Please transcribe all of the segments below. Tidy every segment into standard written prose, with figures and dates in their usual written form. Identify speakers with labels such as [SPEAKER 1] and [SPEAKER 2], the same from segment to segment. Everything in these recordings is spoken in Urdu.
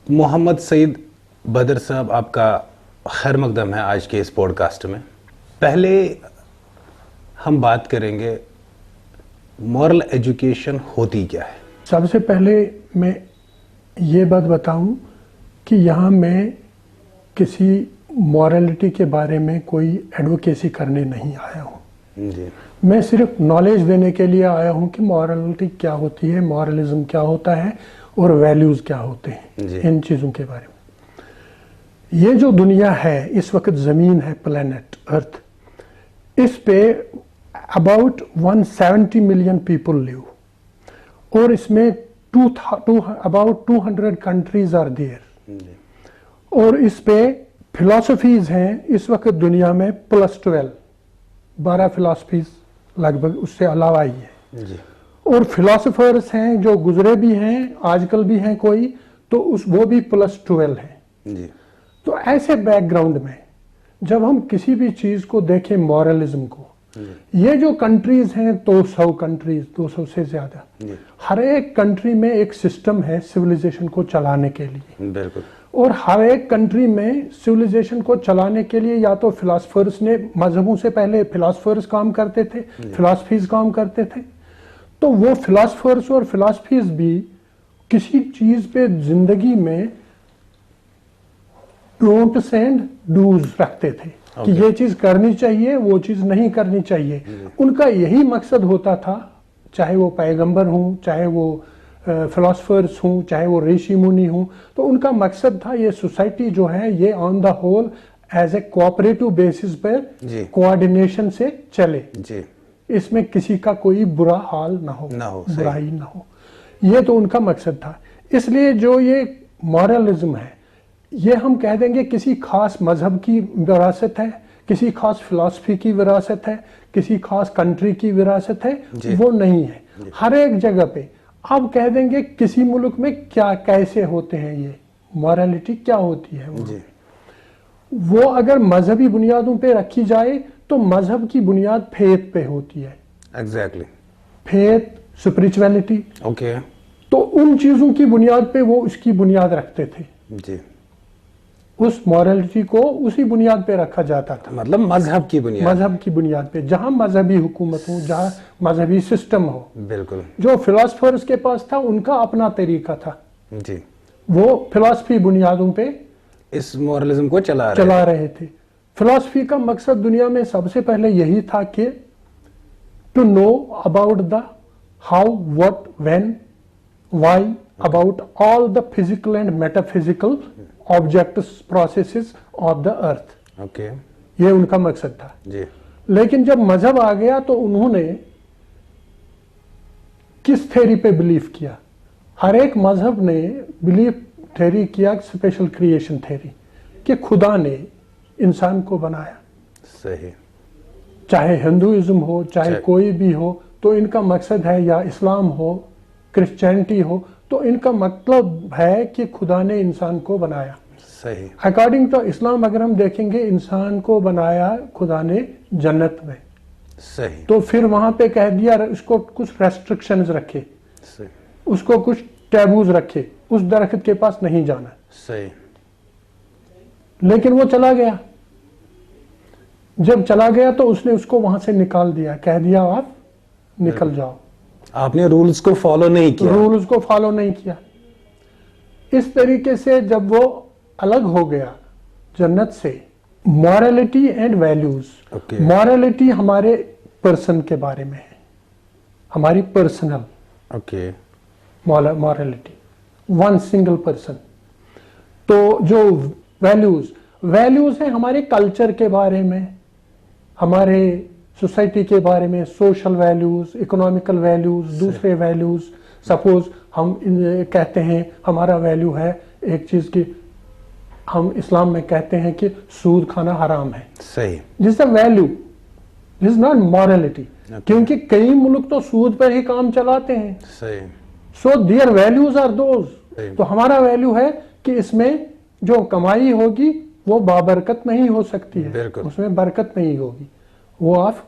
[SPEAKER 1] محمد سعید بدر صاحب، آپ کا خیر مقدم ہے آج کے اس پوڈ کاسٹ میں. پہلے ہم بات کریں گے مورل ایجوکیشن ہوتی کیا ہے.
[SPEAKER 2] سب سے پہلے میں یہ بات بتاؤں کہ یہاں میں کسی مورالٹی کے بارے میں کوئی ایڈوکیسی کرنے نہیں آیا ہوں.
[SPEAKER 1] جی. میں
[SPEAKER 2] صرف نالج دینے کے لیے آیا ہوں کہ مورالٹی کیا ہوتی ہے، مورالزم کیا ہوتا ہے اور ویلیوز کیا ہوتے ہیں.
[SPEAKER 1] جی.
[SPEAKER 2] ان چیزوں کے بارے میں. یہ جو دنیا ہے اس وقت، زمین ہے، پلانٹ ارتھ، اس پہ اباؤٹ 170 ملین پیپل لیو، اور اس میں about 200 countries are there. اور اس پہ فلاسفیز ہیں اس وقت دنیا میں +12 فلاسفیز لگ بھگ، اس سے علاوہ ہی ہے.
[SPEAKER 1] جی.
[SPEAKER 2] اور فلاسفرز ہیں جو گزرے بھی ہیں، آج کل بھی ہیں کوئی، تو وہ بھی +12 ہیں.
[SPEAKER 1] جی.
[SPEAKER 2] تو ایسے بیک گراؤنڈ میں جب ہم کسی بھی چیز کو دیکھیں، مورالزم کو، یہ جو کنٹریز ہیں 200 کنٹریز، 200 سے زیادہ، ہر ایک کنٹری میں ایک سسٹم ہے سویلائزیشن کو چلانے کے لیے.
[SPEAKER 1] بالکل. اور
[SPEAKER 2] ہر ایک کنٹری میں سویلائزیشن کو چلانے کے لیے یا تو فلاسفرز نے، مذہبوں سے پہلے فلاسفرز کام کرتے تھے، فلاسفیز کام کرتے تھے، تو وہ فلاسفرز اور فلاسفیز بھی کسی چیز پہ زندگی میں ڈونٹس اینڈ ڈوز رکھتے تھے کہ یہ چیز کرنی چاہیے، وہ چیز نہیں کرنی چاہیے. ان کا یہی مقصد ہوتا تھا، چاہے وہ پیغمبر ہوں، چاہے وہ فلاسفرز ہوں، چاہے وہ ریشی منی ہوں، تو ان کا مقصد تھا یہ سوسائٹی جو ہے یہ on the whole as a cooperative basis پر کوآرڈینیشن سے چلے.
[SPEAKER 1] جی.
[SPEAKER 2] اس میں کسی کا کوئی برا حال نہ ہو، برائی نہ ہو. یہ تو ان کا مقصد تھا. اس لیے جو یہ مورالزم ہے، یہ ہم کہہ دیں گے کسی خاص مذہب کی وراثت ہے، کسی خاص فلاسفی کی وراثت ہے، کسی خاص کنٹری کی وراثت ہے. وہ نہیں ہے. ہر ایک جگہ پہ آپ کہہ دیں گے کسی ملک میں کیا کیسے ہوتے ہیں، یہ مورالٹی کیا ہوتی ہے. وہ اگر مذہبی بنیادوں پہ رکھی جائے تو مذہب کی بنیاد فیتھ پہ ہوتی ہے.
[SPEAKER 1] ایگزیکٹلی.
[SPEAKER 2] Faith, spirituality.
[SPEAKER 1] اوکے.
[SPEAKER 2] تو ان چیزوں کی بنیاد پہ وہ اس کی بنیاد رکھتے تھے.
[SPEAKER 1] جی.
[SPEAKER 2] اس مورالٹی کو اسی بنیاد پہ رکھا جاتا تھا.
[SPEAKER 1] مطلب مذہب کی بنیاد.
[SPEAKER 2] مذہب کی بنیاد پہ، جہاں مذہبی حکومت ہو، جہاں مذہبی سسٹم ہو.
[SPEAKER 1] بالکل.
[SPEAKER 2] جو فلاسفرز کے پاس تھا ان کا اپنا طریقہ تھا.
[SPEAKER 1] جی.
[SPEAKER 2] وہ فلاسفی بنیادوں پہ
[SPEAKER 1] اس مورالزم کو چلا
[SPEAKER 2] رہے تھے. فلاسفی کا مقصد دنیا میں سب سے پہلے یہی تھا کہ to know about the how, what, when, why, about all the physical and metaphysical objects, processes of the earth.
[SPEAKER 1] Okay.
[SPEAKER 2] یہ ان کا مقصد تھا.
[SPEAKER 1] جی.
[SPEAKER 2] لیکن جب مذہب آ گیا تو انہوں نے کس تھیری پہ بلیف کیا؟ ہر ایک مذہب نے بلیف تھیری کیا، اسپیشل کریشن تھیری، کہ خدا نے انسان کو بنایا.
[SPEAKER 1] صحیح.
[SPEAKER 2] چاہے ہندوازم ہو، چاہے کوئی بھی ہو، تو ان کا مقصد ہے، یا اسلام ہو، کرسچینٹی ہو، تو ان کا مطلب ہے کہ خدا نے انسان کو بنایا.
[SPEAKER 1] صحیح.
[SPEAKER 2] اکارڈنگ ٹو اسلام اگر ہم دیکھیں گے، انسان کو بنایا خدا نے جنت میں.
[SPEAKER 1] صحیح.
[SPEAKER 2] تو پھر وہاں پہ کہہ دیا اس کو کچھ ریسٹرکشنز رکھے، اس کو کچھ ٹیبوز رکھے، اس درخت کے پاس نہیں جانا.
[SPEAKER 1] صحیح.
[SPEAKER 2] لیکن وہ چلا گیا. جب چلا گیا تو اس نے اس کو وہاں سے نکال دیا، کہہ دیا آپ نکل جاؤ.
[SPEAKER 1] آپ نے رولز کو فالو نہیں کیا.
[SPEAKER 2] رولز کو فالو نہیں کیا. اس طریقے سے جب وہ الگ ہو گیا جنت سے، مورالٹی اینڈ ویلیوز. مورالٹی ہمارے پرسن کے بارے میں ہے، ہماری personal.
[SPEAKER 1] Okay.
[SPEAKER 2] Morality one single person. تو جو ویلیوز ہیں ہمارے کلچر کے بارے میں، ہمارے سوسائٹی کے بارے میں، سوشل ویلیوز، اکنامیکل ویلیوز، دوسرے ویلیوز. سپوز ہم کہتے ہیں ہمارا ویلیو ہے ایک چیز کی، ہم اسلام میں کہتے ہیں کہ سود کھانا حرام ہے.
[SPEAKER 1] صحیح.
[SPEAKER 2] This is a value, this is not morality. کیونکہ کئی ملک تو سود پر ہی کام چلاتے ہیں.
[SPEAKER 1] صحیح.
[SPEAKER 2] سو دیئر ویلیوز آر دوز. تو ہمارا ویلیو ہے کہ اس میں جو کمائی ہوگی وہ بابرکت نہیں ہو سکتی ہے، اس میں برکت نہیں ہوگی، وہ آپ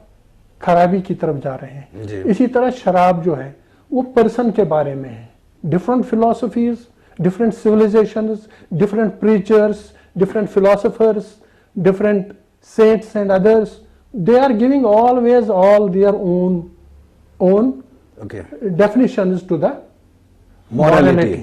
[SPEAKER 2] خرابی کی طرف جا رہے ہیں. اسی طرح شراب جو ہے وہ پرسن کے بارے میں ہے. Different philosophies, different civilizations, different preachers, different philosophers, different saints and others, they are giving always all their own
[SPEAKER 1] okay.
[SPEAKER 2] definitions to the
[SPEAKER 1] morality.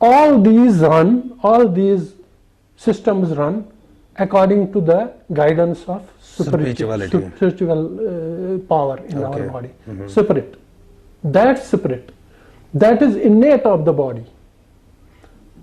[SPEAKER 2] all these systems run according to the guidance of spiritual power in our body. Spirit, that is innate of the body.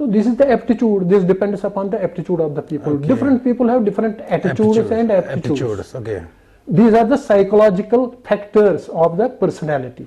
[SPEAKER 2] So this is the aptitude. This depends upon the aptitude of the people. Okay. Different people have different attitudes and aptitudes. Okay. These are the psychological factors of the personality.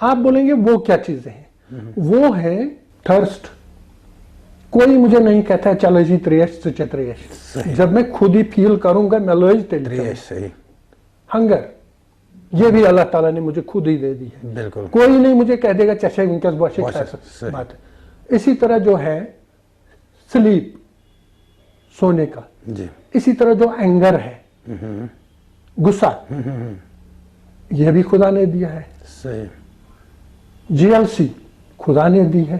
[SPEAKER 2] آپ بولیں گے وہ کیا چیزیں ہیں؟ وہ ہے تھرسٹ. کوئی مجھے نہیں کہتا ہے چلو جی تریش سے تریش. جب میں خود ہی فیل کروں گا میں لوج تریش. ہنگر یہ بھی اللہ تعالیٰ نے مجھے خود ہی دے دی ہے. بالکل کوئی نہیں مجھے کہہ دے گا چشے ونکس باشے بات. اسی طرح جو ہے سلیپ سونے کا, اسی طرح جو اینگر ہے غصہ یہ بھی خدا نے دیا ہے. جی ایل سی خدا نے دی ہے.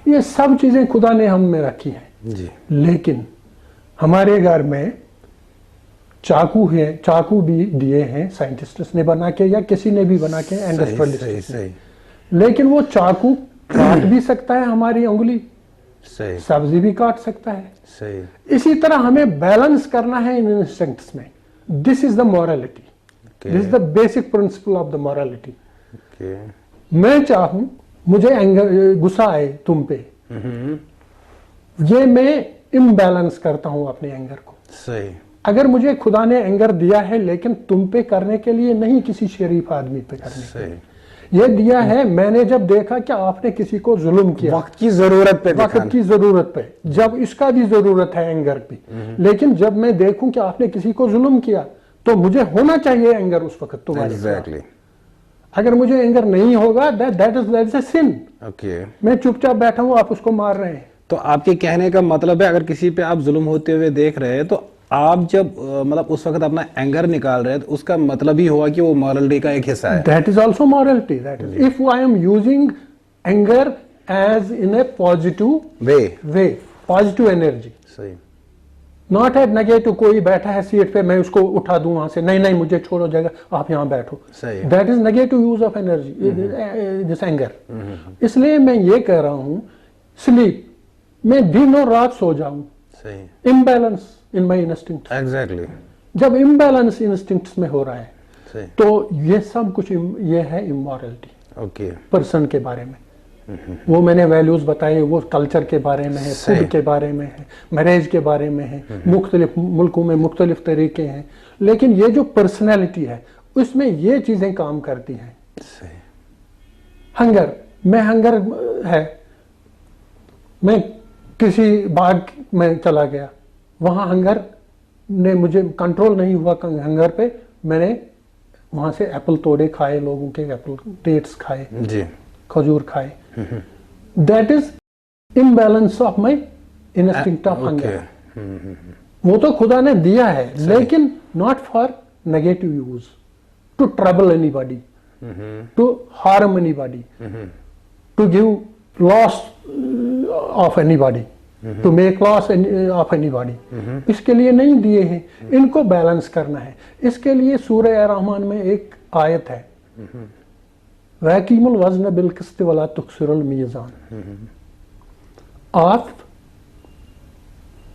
[SPEAKER 2] یہ سب چیزیں خدا نے ہم میں رکھی ہیں. لیکن ہمارے گھر میں چاقو ہے, چاقو بھی دیے ہیں سائنٹسٹس نے بنا کے یا کسی نے بھی بنا کے انڈسٹریلسٹ, لیکن وہ چاقو کاٹ بھی سکتا ہے ہماری انگلی, سبزی بھی کاٹ سکتا ہے. اسی طرح ہمیں بیلنس کرنا ہے ان انسٹنکٹس میں. This is the morality, this is the basic principle of the morality. میں چاہوں مجھے غصہ آئے تم پہ, یہ میں امبیلنس کرتا ہوں اپنے اینگر کو. اگر مجھے خدا نے اینگر دیا ہے لیکن تم پہ کرنے کے لیے نہیں, کسی شریف آدمی پہ کرنے کے لیے یہ دیا ہے. میں نے جب دیکھا کہ آپ نے کسی کو ظلم کیا
[SPEAKER 1] وقت کی ضرورت پہ,
[SPEAKER 2] وقت کی ضرورت پہ, جب اس کا بھی ضرورت ہے اینگر پہ, لیکن جب میں دیکھوں کہ آپ نے کسی کو ظلم کیا تو مجھے ہونا چاہیے اینگر اس وقت تمہارے ساتھ. اگر مجھے اینگر نہیں ہوگا that is a sin. میں چپ چاپ بیٹھا ہوں, آپ اس کو مار رہے ہیں.
[SPEAKER 1] تو آپ کے کہنے کا مطلب ہے اگر کسی پہ آپ ظلم ہوتے ہوئے دیکھ رہے ہیں تو آپ جب مطلب اس وقت اپنا اینگر نکال رہے ہیں تو اس کا مطلب ہی ہوا کہ وہ مورالٹی کا ایک حصہ ہے.
[SPEAKER 2] That is also morality. That is if I am using anger as in a positive way, positive energy. صحیح. ناٹ ہے نیگیٹو, کوئی بیٹھا ہے سیٹ پہ میں اس کو اٹھا دوں وہاں سے, نہیں مجھے چھوڑو جائے گا, آپ یہاں بیٹھو. That is negative use of energy, this anger. اس لیے میں یہ کہہ رہا ہوں سلیپ, میں دن اور رات سو جاؤں. امبیلنس ان مائی انسٹنکٹ. ایگزیکٹلی. جب امبیلنس انسٹنکٹس میں ہو رہا ہے تو یہ سب کچھ یہ ہے امورالٹی پرسن کے بارے میں. وہ میں نے ویلیوز بتائے, وہ کلچر کے بارے میں ہے, فوڈ کے بارے میں ہے, میریج کے بارے میں ہے, مختلف ملکوں میں مختلف طریقے ہیں, لیکن یہ جو پرسنالٹی ہے اس میں یہ چیزیں کام کرتی ہیں. ہنگر, میں ہنگر ہے, میں کسی باغ میں چلا گیا, وہاں ہنگر نے مجھے کنٹرول نہیں ہوا ہنگر پہ, میں نے وہاں سے ایپل توڑے کھائے, لوگوں کے ایپل ڈیٹس کھائے, کھجور کھائے. That is imbalance of my instinct of hunger. وہ تو خدا نے دیا ہے لیکن not for negative use, to trouble anybody, to harm anybody, to give loss of anybody, to make loss of anybody. اس کے لیے نہیں دیے ہیں, ان کو بیلنس کرنا ہے. اس کے لیے سورہ الرحمن میں ایک آیت ہے, وَأَقِيمُوا الْوَزْنَ بِالْقِسْطِ وَلَا تُخْسِرُوا الْمِيزَانَ. آپ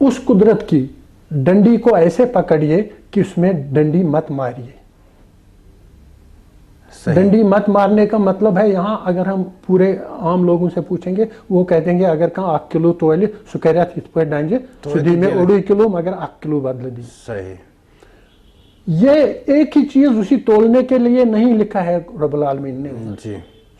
[SPEAKER 2] اس قدرت کی ڈنڈی کو ایسے پکڑیے کہ اس میں ڈنڈی مت ماریے. ڈنڈی مت مارنے کا مطلب ہے, یہاں اگر ہم پورے عام لوگوں سے پوچھیں گے وہ کہتے ہیں اگر کہاں 1 کلو تولی سکریات ات پہ ڈانجے سدی میں 2 کلو مگر 1 کلو بدل دی. صحیح. یہ ایک ہی چیز اسی تولنے کے لیے نہیں لکھا ہے رب العالمین نے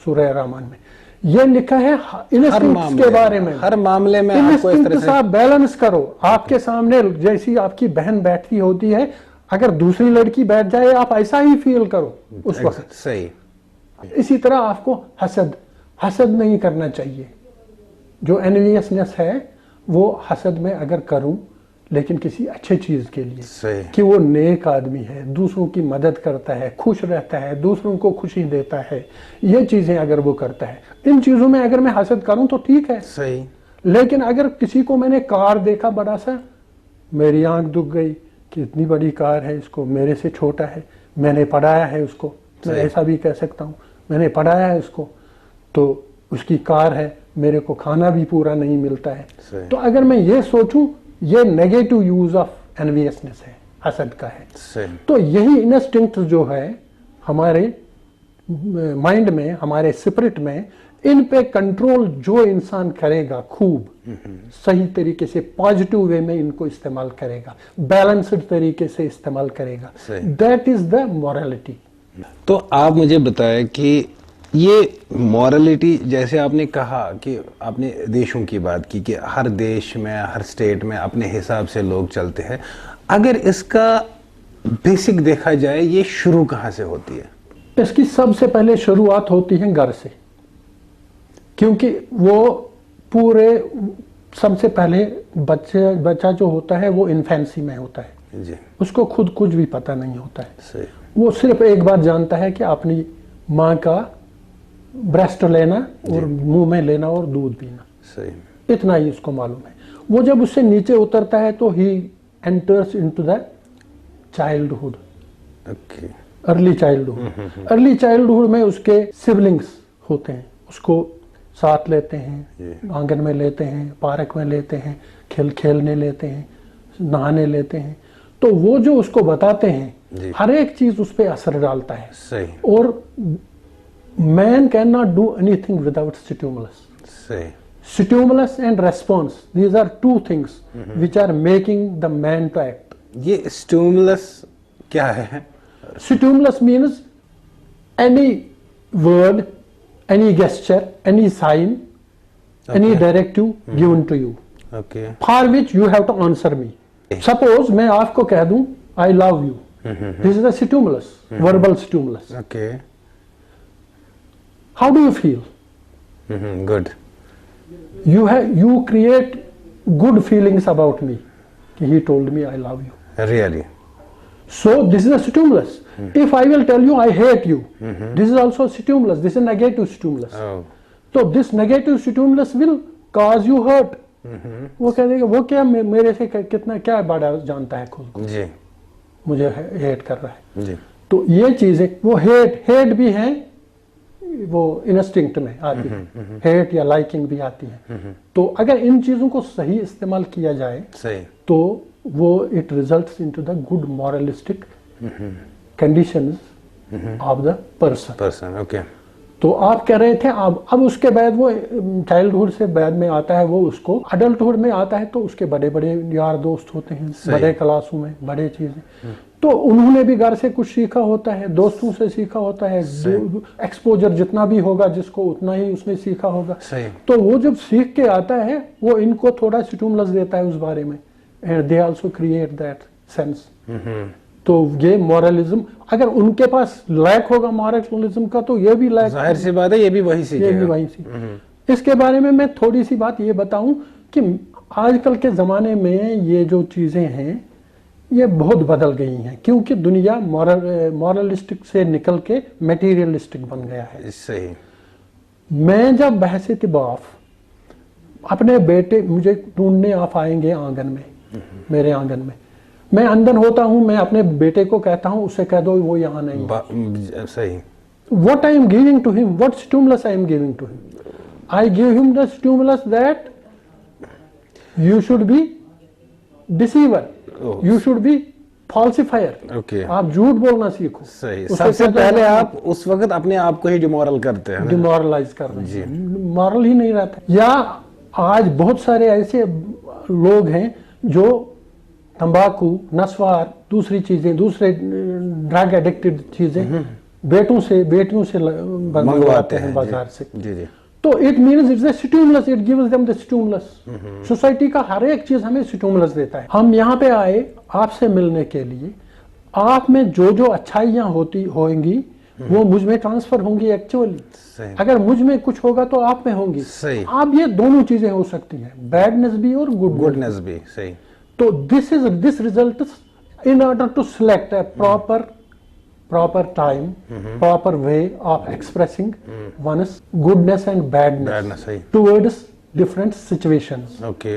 [SPEAKER 2] سورہ الرحمن میں, یہ لکھا ہے انسٹنکٹس کے بارے میں. ہر معاملے میں انسٹنکٹس آپ بیلنس کرو. آپ کے سامنے جیسی آپ کی بہن بیٹھتی ہوتی ہے, اگر دوسری لڑکی بیٹھ جائے آپ ایسا ہی فیل کرو اس وقت. صحیح. اسی طرح آپ کو حسد نہیں کرنا چاہیے. جو انویسنس ہے وہ حسد میں اگر کروں لیکن کسی اچھے چیز کے لیے, کہ وہ نیک آدمی ہے, دوسروں کی مدد کرتا ہے, خوش رہتا ہے, دوسروں کو خوشی دیتا ہے, یہ چیزیں اگر وہ کرتا ہے, ان چیزوں میں اگر میں حسد کروں تو ٹھیک ہے. صحیح. لیکن اگر کسی کو میں نے کار دیکھا بڑا سا, میری آنکھ دکھ گئی کہ اتنی بڑی کار ہے, اس کو میرے سے چھوٹا ہے, میں نے پڑھایا ہے اس کو, میں ایسا بھی کہہ سکتا ہوں, میں نے پڑھایا ہے اس کو, تو اس کی کار ہے, میرے کو کھانا بھی پورا نہیں ملتا ہے. تو اگر میں یہ سوچوں یہ نیگیٹو یوز آف انویسنس ہے, حسد کا ہے. تو یہی انسٹنکٹ جو ہے ہمارے مائنڈ میں, ہمارے اسپرٹ میں, ان پہ کنٹرول جو انسان کرے گا خوب صحیح طریقے سے پازیٹیو وے میں ان کو استعمال کرے گا, بیلنسڈ طریقے سے استعمال کرے گا, دیٹ از دا مورالٹی.
[SPEAKER 1] تو آپ مجھے بتائیں کہ یہ مورلٹی جیسے آپ نے کہا کہ آپ نے دیشوں کی بات کی کہ ہر دیش میں ہر سٹیٹ میں اپنے حساب سے لوگ چلتے ہیں، اگر اس کا بیسک دیکھا جائے یہ شروع کہاں سے ہوتی ہے؟
[SPEAKER 2] اس کی سب سے پہلے شروعات ہوتی ہے گھر سے، کیونکہ وہ پورے سب سے پہلے بچہ جو ہوتا ہے وہ انفینسی میں ہوتا ہے
[SPEAKER 1] جی،
[SPEAKER 2] اس کو خود کچھ بھی پتہ نہیں ہوتا ہے،
[SPEAKER 1] صحیح،
[SPEAKER 2] وہ صرف ایک بات جانتا ہے کہ اپنی ماں کا بریسٹ لینا اور منہ میں لینا اور دودھ پینا،
[SPEAKER 1] صحیح،
[SPEAKER 2] اتنا ہی اس کو معلوم ہے۔ وہ جب اس سے نیچے اترتا ہے تو ہی enters into the childhood,
[SPEAKER 1] okay,
[SPEAKER 2] early childhood. Early childhood میں اس کے سبلنگس ہوتے ہیں، اس کو ساتھ لیتے ہیں، آنگن میں لیتے ہیں، پارک میں لیتے ہیں، کھیلنے لیتے ہیں، نہانے لیتے ہیں، تو وہ جو اس کو بتاتے ہیں ہر ایک چیز اس پہ اثر ڈالتا ہے۔
[SPEAKER 1] صحیح،
[SPEAKER 2] اور man cannot do anything without stimulus.
[SPEAKER 1] صحیح،
[SPEAKER 2] Stimulus and response, these are two things which are making the man to act.
[SPEAKER 1] یہ اسٹیمولس کیا ہے؟
[SPEAKER 2] Stimulus means any word, any gesture, any sign, any directive given to you,
[SPEAKER 1] okay,
[SPEAKER 2] for which you have to answer me. Suppose میں آپ کو کہہ دوں I love you. This is a stimulus, verbal stimulus.
[SPEAKER 1] Okay,
[SPEAKER 2] How do you feel?
[SPEAKER 1] Good,
[SPEAKER 2] You create good feelings about me. He told me I love you.
[SPEAKER 1] Really,
[SPEAKER 2] So this is a stimulus. If I will tell you I hate you, this is also a stimulus. This is a negative stimulus. So this negative stimulus will cause you hurt. وہ کہہ دے گا وہ کیا میرے سے کتنا کیا بڑا جانتا ہے خود کو،
[SPEAKER 1] جی،
[SPEAKER 2] مجھے ہیٹ کر رہا ہے۔
[SPEAKER 1] جی،
[SPEAKER 2] تو یہ چیزیں وہ ہیٹ بھی ہیں، وہ انسٹنکٹ میں آتی ہے، ہیٹ یا لائکنگ بھی آتی ہے۔ تو اگر ان چیزوں کو صحیح استعمال کیا جائے
[SPEAKER 1] صحیح،
[SPEAKER 2] تو وہ it results into the good moralistic conditions of the person.
[SPEAKER 1] Okay,
[SPEAKER 2] تو آپ کہہ رہے تھے اب اس کے بعد وہ چائلڈہڈ سے بعد میں آتا ہے، وہ اس کو اڈلٹہڈ میں آتا ہے تو اس کے بڑے بڑے یار دوست ہوتے ہیں، بڑے کلاسوں میں بڑے چیزیں، تو انہوں نے بھی گھر سے کچھ سیکھا ہوتا ہے، دوستوں سے سیکھا ہوتا ہے، ایکسپوجر جتنا بھی ہوگا جس کو اتنا ہی اس نے سیکھا ہوگا۔ تو وہ جب سیکھ کے آتا ہے وہ ان کو تھوڑا سٹیمولس دیتا ہے اس بارے میں، and they also create that sense. تو یہ مورلزم اگر ان کے پاس لیک ہوگا مورلزم کا تو یہ بھی لیک،
[SPEAKER 1] ظاہر سی بات ہے یہ بھی وہی سیکھے گا۔
[SPEAKER 2] وہی سی۔ اس کے بارے میں تھوڑی سی بات یہ بتاؤں کہ آج کل کے زمانے میں یہ جو چیزیں ہیں یہ بہت بدل گئی ہیں، کیونکہ دنیا مورلسٹک سے نکل کے میٹیریلسٹک بن گیا ہے۔
[SPEAKER 1] صحیح،
[SPEAKER 2] میں جب بحثیت باپ اپنے بیٹے مجھے ڈھونڈنے آپ آئیں گے آنگن میں، میرے آنگن میں اندر ہوتا ہوں، میں اپنے بیٹے کو کہتا ہوں اسے کہہ دو وہ یہاں نہیں۔
[SPEAKER 1] صحیح،
[SPEAKER 2] what I am giving to him, what stimulus I am giving to him? I give him the stimulus that you should be deceiver, you should be falsifier.
[SPEAKER 1] Okay,
[SPEAKER 2] آپ جھوٹ بولنا سیکھو۔
[SPEAKER 1] صحیح، سب سے پہلے آپ اس وقت اپنے آپ کو ہی ڈیمورل کرتے ہیں،
[SPEAKER 2] ڈیمورلائز کر رہے ہیں، مورل ہی نہیں رہتا۔ یا آج بہت سارے ایسے لوگ ہیں جو تمباکو، نسوار، دوسری چیزیں، دوسرے ڈرگ ایڈکٹڈ چیزیں بیٹوں سے بیٹیوں سے منگواتے ہیں بازار سے۔
[SPEAKER 1] جی جی،
[SPEAKER 2] تو it means it's a stimulus, it gives them the stimulus. Society کا ہر ایک چیز ہمیں سٹیمولس دیتا ہے۔ ہم یہاں پہ آئے آپ سے ملنے کے لیے، آپ میں جو اچھائیاں ہوئیں گی وہ مجھ میں ٹرانسفر ہوں گی ایکچولی۔ اگر مجھ میں کچھ ہوگا تو آپ میں ہوں گی۔ آپ یہ دونوں چیزیں ہو سکتی ہیں، بیڈنس بھی اور گڈنس بھی۔
[SPEAKER 1] صحیح۔
[SPEAKER 2] تو this results in order to select a proper time, proper way of expressing one's goodness and badness towards different situations.
[SPEAKER 1] Okay.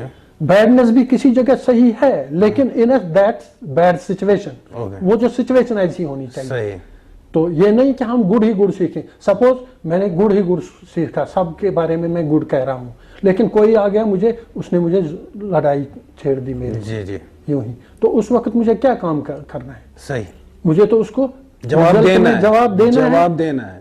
[SPEAKER 2] Badness بھی کسی جگہ صحیح ہے لیکن in that bad situation وہ جو situation ایسی ہونی چاہیے۔ تو یہ نہیں کہ ہم گڈ ہی گڈ سیکھیں۔ سپوز میں نے گڈ ہی گڈ سیکھا، سب کے بارے میں میں گڈ کہہ رہا ہوں، لیکن کوئی آ گیا اس نے مجھے لڑائی چھیڑ دی میری،
[SPEAKER 1] جی جی،
[SPEAKER 2] یوں ہی، تو اس وقت مجھے کیا کام کرنا ہے؟
[SPEAKER 1] صحیح،
[SPEAKER 2] مجھے تو اس کو
[SPEAKER 1] جواب دینا ہے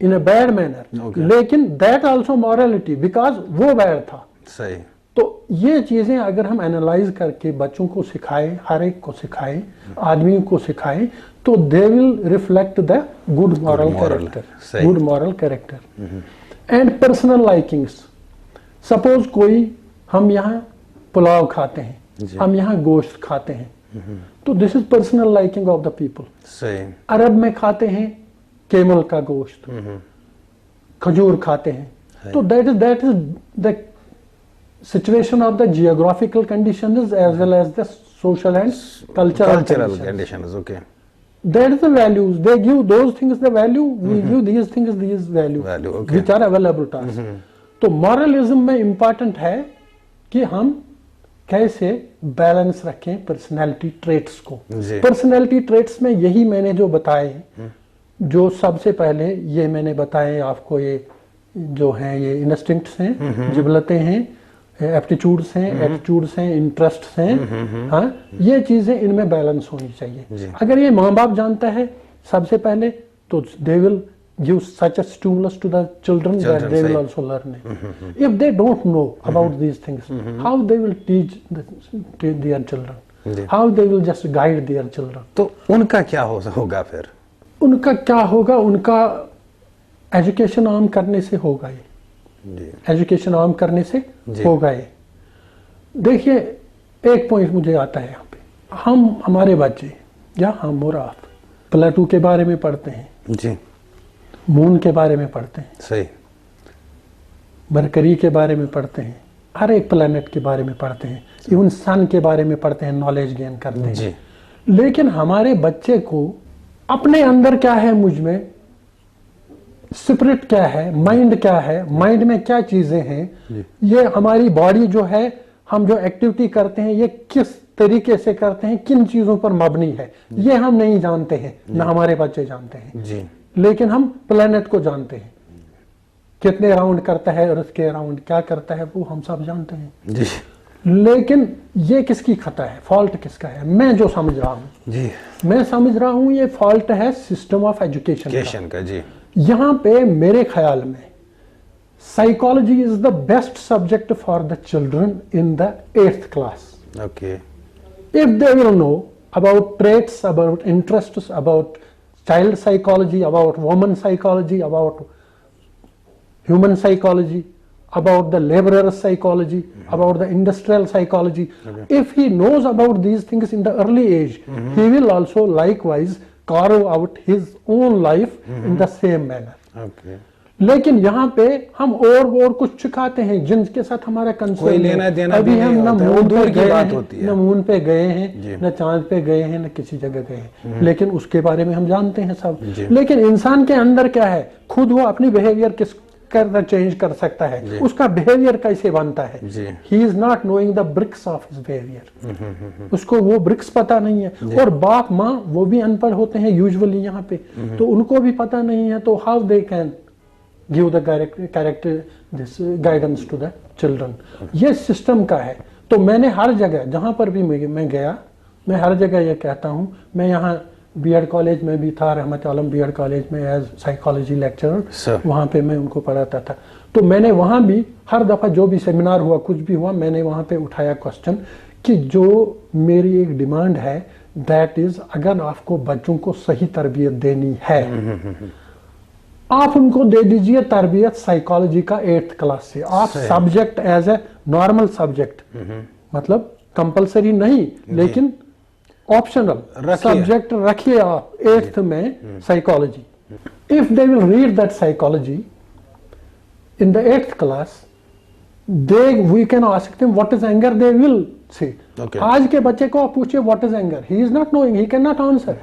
[SPEAKER 2] in a bad manner، لیکن that also morality because وہ بیڈ تھا۔
[SPEAKER 1] صحیح۔
[SPEAKER 2] تو یہ چیزیں اگر ہم اینالائز کر کے بچوں کو سکھائیں, ہر ایک کو سکھائیں, آدمی کو سکھائیں, تو they will reflect the good moral character and personal likings. Suppose کوئی, ہم یہاں پلاؤ کھاتے ہیں, ہم یہاں گوشت کھاتے ہیں, تو this is personal liking of the people. عرب میں کھاتے ہیں کیمل کا گوشت, کھجور کھاتے ہیں, تو that is the situation of the geographical conditions as well as the social and cultural conditions.
[SPEAKER 1] Okay.
[SPEAKER 2] That is the values. They give those things the value, we give these things these value,
[SPEAKER 1] okay,
[SPEAKER 2] which are available to us. تو moralism میں important ہے کہ ہم کیسے بیلنس رکھیں پرسنالٹی ٹریٹس کو. پرسنالٹی ٹریٹس میں یہی میں نے جو بتائے, جو سب سے پہلے یہ میں نے بتائے آپ کو, یہ جو ہیں یہ انسٹنکٹس ہیں, جبلتیں ہیں, ایپٹیچیوڈس ہیں, ایٹیٹیوڈس ہیں, انٹرسٹس ہیں, ہاں یہ چیزیں ان میں بیلنس ہونی چاہیے. اگر یہ ماں باپ جانتا ہے سب سے پہلے, تو they will give such a stimulus to the children that they will also learn it. If they don't know about these things, how they will teach their children? How they will just guide their children?
[SPEAKER 1] تو ان کا کیا ہوگا پھر؟
[SPEAKER 2] ان کا کیا ہوگا, ان کا ایجوکیشن عام کرنے سے ہوگا. یہ ایجوکیشن عام کرنے سے ہوگا. یہ دیکھیے ایک پوائنٹ مجھے آتا ہے یہاں پہ, ہمارے بچے یا ہم اور آپ پلاٹو کے بارے میں پڑھتے ہیں,
[SPEAKER 1] جی,
[SPEAKER 2] مون کے بارے میں پڑھتے ہیں,
[SPEAKER 1] صحیح,
[SPEAKER 2] مرکری کے بارے میں پڑھتے ہیں, ہر ایک پلانٹ کے بارے میں پڑھتے ہیں, ایون سن کے بارے میں پڑھتے ہیں, نالج گین کرتے ہیں. لیکن ہمارے بچے کو اپنے اندر کیا ہے, مجھ میں اسپرٹ کیا ہے, مائنڈ کیا ہے, مائنڈ میں کیا چیزیں ہیں, یہ ہماری باڈی جو ہے, ہم جو ایکٹیویٹی کرتے ہیں یہ کس طریقے سے کرتے ہیں, کن چیزوں پر مبنی ہے, یہ ہم نہیں جانتے ہیں, نہ ہمارے بچے جانتے ہیں. لیکن ہم پلانٹ کو جانتے ہیں, کتنے راؤنڈ کرتا ہے اور اس کے راؤنڈ کیا کرتا ہے وہ ہم سب جانتے ہیں. لیکن یہ کس کی خطا ہے, فالٹ کس کا ہے؟ میں جو سمجھ رہا ہوں, میں سمجھ رہا ہوں یہ فالٹ ہے سسٹم آف ایجوکیشن کا. یہاں پہ میرے خیال میں psychology is the best subject for the children in the 8th class. If they will know about traits, about interests, about child psychology, about woman psychology, about human psychology, about the laborer psychology, about the industrial psychology, if he knows about these things in the early age, he will also likewise carve out his own life in the same manner. لیکن یہاں پہ ہم اور کچھ سکھاتے ہیں جن کے ساتھ ہمارا کنسرن ابھی ہم نہ مون پہ گئے ہیں, نہ چاند پہ گئے ہیں, نہ کسی جگہ گئے ہیں, لیکن اس کے بارے میں ہم جانتے ہیں سب. لیکن انسان کے اندر کیا ہے, خود وہ اپنی بیہیویئر کس کرنا چینج کر سکتا ہے, اس کا بیہیویئر کیسے بنتا ہے. He is not knowing the bricks of his behaviour, اس کو وہ برکس پتا نہیں ہے. اور باپ ماں وہ بھی ان پڑھ ہوتے ہیں یوزولی یہاں پہ, تو ان کو بھی پتا نہیں ہے, تو how they can give the character this guidance to the children. یہ سسٹم کا ہے. تو میں نے ہر جگہ جہاں پر بھی میں گیا, میں ہر جگہ یہ کہتا ہوں, میں یہاں بی ایڈ کالج میں بھی تھا, رحمت عالم بی ایڈ کالج میں ایز سائیکالوجی لیکچرر, وہاں پہ میں ان کو پڑھاتا تھا. تو میں نے وہاں بھی ہر دفعہ جو بھی سیمینار ہوا, کچھ بھی ہوا, میں نے وہاں پہ اٹھایا کوسچن کہ جو میری ایک ڈیمانڈ ہے دیٹ از, اگر آپ کو بچوں کو صحیح تربیت دینی ہے, آپ ان کو دے دیجئے تربیت سائیکالوجی کا 8th class سے. آپ subject as a normal subject, مطلب کمپلسری نہیں لیکن آپشنل سبجیکٹ رکھیے آپ 8th میں psychology. If they will read that psychology in the 8th class, we can ask them what is anger, they will say. آج کے بچے کو آپ پوچھئے what is anger, he is not knowing, he cannot answer.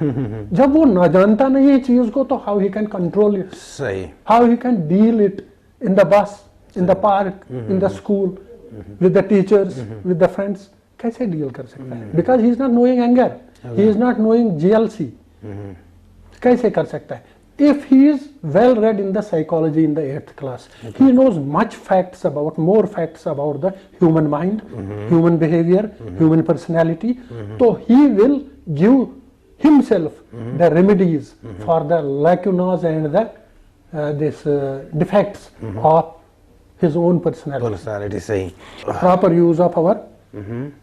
[SPEAKER 2] جب وہ نہ جانتا نہیں ہے چیز کو, تو how he can control it, how he can deal it in the bus, in the park, in the school, with the teachers, with the friends, کیسے ڈیل کر سکتا ہے, because he is not knowing anger, he is not knowing GLC. کیسے کر سکتا ہے؟ If he is well read in the psychology in the 8th class, he knows more facts about the human mind, human behavior, human personality. So he will give himself the remedies for the lacunas and the defects of his own personality.
[SPEAKER 1] Personality, صحیح.
[SPEAKER 2] Proper use of our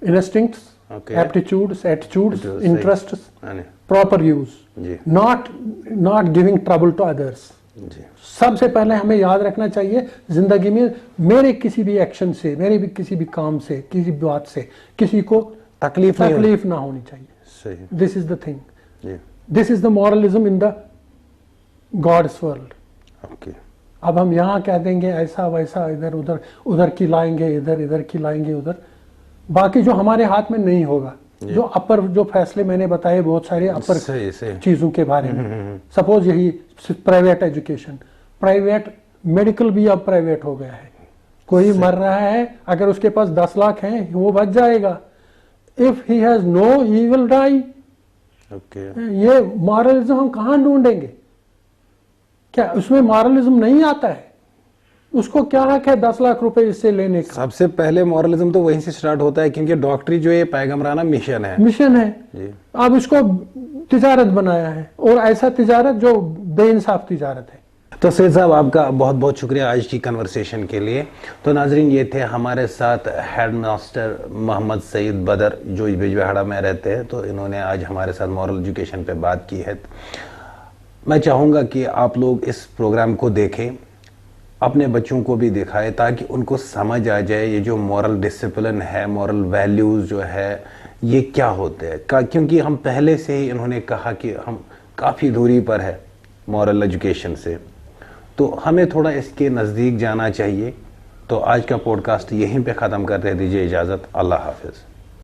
[SPEAKER 2] instincts,
[SPEAKER 1] Okay.
[SPEAKER 2] aptitudes, attitudes,
[SPEAKER 1] صحیح.
[SPEAKER 2] interests.
[SPEAKER 1] یعنی
[SPEAKER 2] Proper use.
[SPEAKER 1] G
[SPEAKER 2] Not giving trouble to others.
[SPEAKER 1] جی
[SPEAKER 2] سب سے پہلے ہمیں یاد رکھنا چاہیے زندگی میں میرے کسی بھی ایکشن سے، میرے بھی کسی بھی کام سے، کسی بھی بات سے کسی کو
[SPEAKER 1] تکلیف
[SPEAKER 2] نہ ہونی چاہیے.
[SPEAKER 1] صحیح.
[SPEAKER 2] This is the thing.
[SPEAKER 1] جی
[SPEAKER 2] this is the moralism in the God's world.
[SPEAKER 1] Okay.
[SPEAKER 2] اب ہم یہاں کہہ دیں گے ایسا ویسا، ادھر ادھر، ادھر کی لائیں گے ادھر کی لائیں گے ادھر، باقی جو ہمارے ہاتھ میں نہیں ہوگا. جو اپر جو فیصلے میں نے بتائے بہت سارے اپر چیزوں کے بارے میں، سپوز یہی پرائیویٹ ایجوکیشن، پرائیویٹ میڈیکل بھی اب پرائیویٹ ہو گیا ہے. کوئی مر رہا ہے، اگر اس کے پاس 10 لاکھ ہیں وہ بچ جائے گا. اف ہی ہیز نو ہی ول ڈائی. یہ مورلزم ہم کہاں ڈھونڈیں گے؟ کیا اس میں مورلزم نہیں آتا ہے؟ اس کو کیا حق ہے 10 لاکھ روپے اس سے لینے کا؟
[SPEAKER 1] سب سے پہلے مورلزم تو وہیں سے سٹارٹ ہوتا ہے، کیونکہ ڈاکٹری جو یہ پیغمبرانہ مشن ہے جی.
[SPEAKER 2] اب اس کو تجارت بنایا ہے، اور ایسا تجارت جو بے انصاف تجارت ہے.
[SPEAKER 1] تو سید صاحب آپ کا بہت بہت شکریہ آج کی کنورسیشن کے لیے. تو ناظرین، یہ تھے ہمارے ساتھ ہیڈ ماسٹر محمد سعید بدر جو بجبہاڑا میں رہتے ہیں. تو انہوں نے آج ہمارے ساتھ مورل ایجوکیشن پہ بات کی ہے. میں چاہوں گا کہ آپ لوگ اس پروگرام کو دیکھیں، اپنے بچوں کو بھی دکھائے، تاکہ ان کو سمجھ آ جائے یہ جو مورل ڈسپلن ہے، مورل ویلیوز جو ہے یہ کیا ہوتے ہیں. کیونکہ ہم پہلے سے ہی انہوں نے کہا کہ ہم کافی دوری پر ہے مورل ایجوکیشن سے، تو ہمیں تھوڑا اس کے نزدیک جانا چاہیے. تو آج کا پوڈ کاسٹ یہیں پہ ختم کرتے دیجیے اجازت. اللہ حافظ.